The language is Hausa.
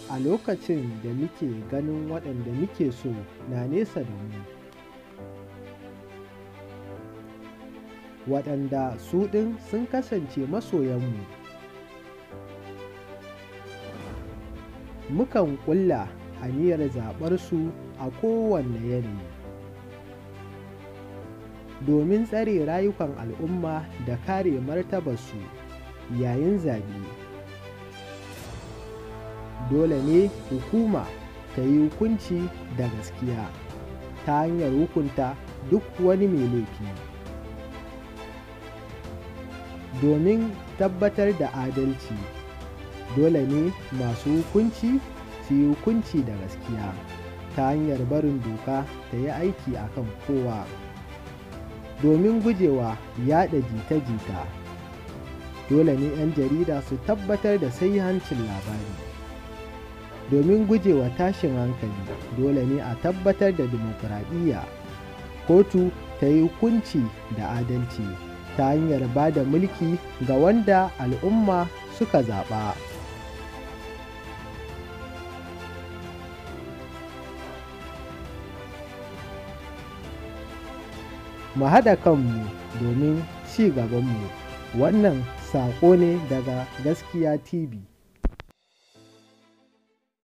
a lokacin da muke ganin waɗanda muke so na nesa da mu, waɗanda su ɗin sun kasance masoyanmu. Mukan ƙulla aniyar zaɓar su a kowanne yanayi, domin tsare rayukan al'umma da kare martabarsu yayin zaɓe. Dole ne hukuma ta yi hukunci da gaskiya ta hanyar hukunta duk wani mai laifi. Domin tabbatar da adalci, dole ne masu hukunci su yi hukunci da gaskiya ta hanyar barin doka ta yi aiki a kan kowa. Domin gujewa yaɗa jita-jita, dole ne 'yan jarida su tabbatar da sahihancin labari. Domin gujewa tashin hankali, dole ne a tabbatar da dimokuraɗiyya. Kotu ta yi hukunci da adalci ta hanyar ba da mulki ga wanda al'umma suka zaɓa. Mu haɗa kanmu domin ci gabanmu. Wannan saƙo ne daga Gaskiya TV.